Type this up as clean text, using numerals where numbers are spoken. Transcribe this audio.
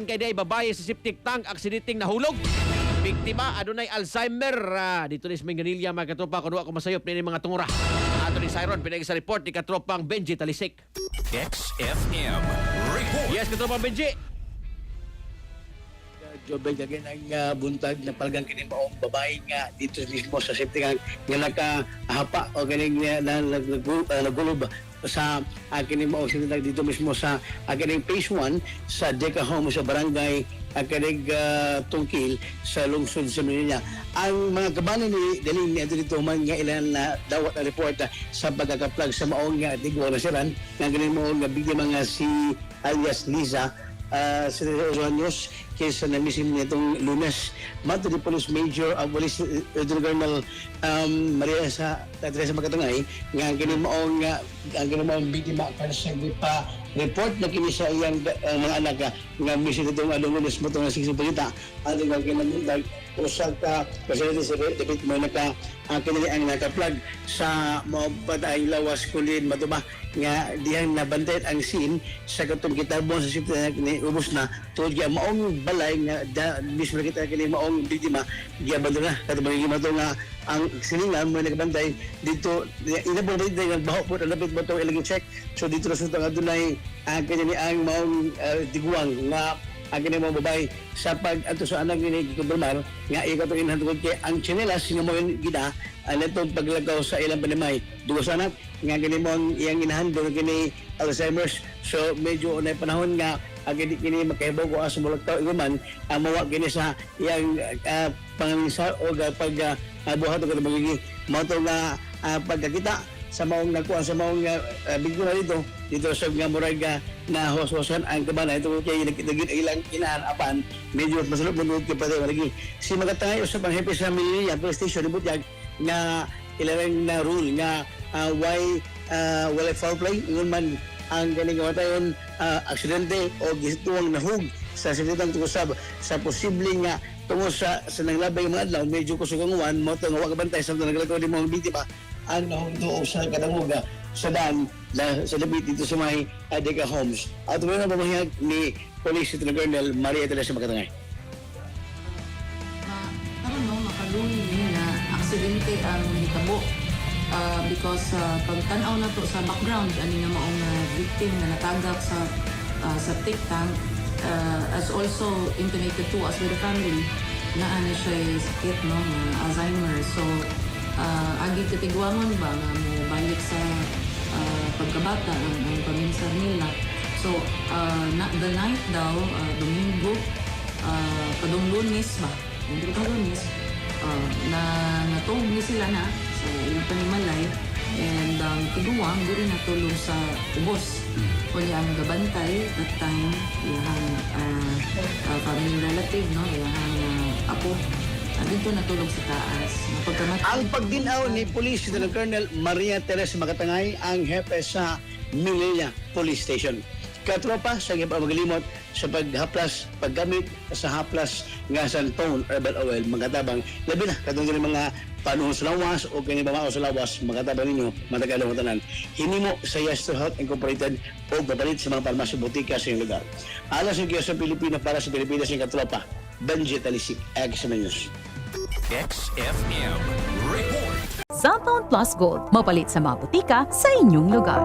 kay day babae sa septic tank aksidenteng nahulog. Biktima adunay Alzheimer. Dito ni Manganilla mga katropa kuno ako masayop ni mga tungura. Ato ni Siron pinagi sa report ni katropang Benji Talisik. XFM report. Yes, katropang Benji. Jobay kagay ang buntag na palgang kini maong babae nga dito mismo sa safety nga nakahapa o ganing nagulob sa akin maong sinundag dito mismo sa akin phase 1 sa Deca Home sa barangay akin Tungkil sa lungsod sa Manila. Ang mga kabanan ni daling niya dito man nga ilan na dawat na report sa pagkakaplag sa maong nga tigwa na siran nga ganing maong nga bigyan mga si alias Liza sa News kaysa na misin nitong Lunes. Mato ni Police Major Police Colonel Maria Teresa Makatangay nga ginamoong biktima kasi pa report na kini sa iyang mga anak nga misin nitong Lunes mo itong nasising balita at nga ginamundag usag ka kasi sa David mo kinili ang nakaplag sa mga lawas kulin matuba nga diyang nabantayan ang scene sa katong kitarbon sa safety ni ubos na tungod kaya maong balay nga mismo kita kini maong biktima giyabalo na katong gimato nga ang siningan mo nagbantay dito inabot dito nga baho po lapit mo to ilaging check so dito na sa adunay kini ang maong tiguang nga ang kini mga babae sa pag-ato sa anak ni Kumpirmar nga ikaw itong inhandukod kay ang chinelas nga mo gina itong paglagaw sa ilang panimay duwas anak nga kini mo ang iyang inahandog kini Alzheimer's so medyo unay panahon nga kini makahibaw ko sa mulagtaw iguman ang mawa kini sa iyang panganisa o pag buhat o magiging mato nga pagkakita sa maong nakuha sa maong biguna dito sa nga murag na hos-hosan ang kabanay ito kay nagkitagin ilang inaapan medyo masalop mo kay pati lagi si magatangay usap ang hepe sa Manila police station ibutyag nga ilang na rule nga wala foul play ngun man ang ganing kamatayon aksidente o gisituang nahug sa sinitang tukusab sa posibleng nga tungo sa nanglabay mga adlaw medyo kusuganguan mo ito nga wakabantay sa naglagaw din mga biktima ang nahong doon sa kadanguga sa daan sa labit dito sa may Deca Homes. At mayroon na pamahiyag ni Police Colonel Maria Teresa Makatangay. Karon makalungin na aksidente ang hitabo because pagtanaw na to sa background ani nga maong victim na natagak sa septic tank as also intimated to us with the family na ano siya sakit no Alzheimer so agi katigwangon ba nga mo balik sa pagkabata ang paminsar nila so the night daw Domingo kadong Lunes ba hindi ka Lunes na natong ni sila na sa ilang panimalay and kiguwang diri natulong sa ubos kunya ang gabantay that time yung family relative no yung apo dito natulog sa taas. Ang pagdinaw ni Police Colonel Maria Teresa Makatangay ang hepe sa Manila Police Station. Katropa sa paglimot sa paghaplas, paggamit sa haplas nga sa tone herbal oil magatabang labi na katong mga panuhon sa lawas o kini bamao sa lawas magatabang ninyo matagalong tanan hinimo sa Yes to Health Incorporated o babalit sa mga parmasyo butika sa iyong lugar. Alas yung sa Pilipinas para sa Pilipinas yung katropa Benji Talisik, XFM News. XFM report. Cellphone Plus Gold, mapalit sa mga butika sa inyong lugar.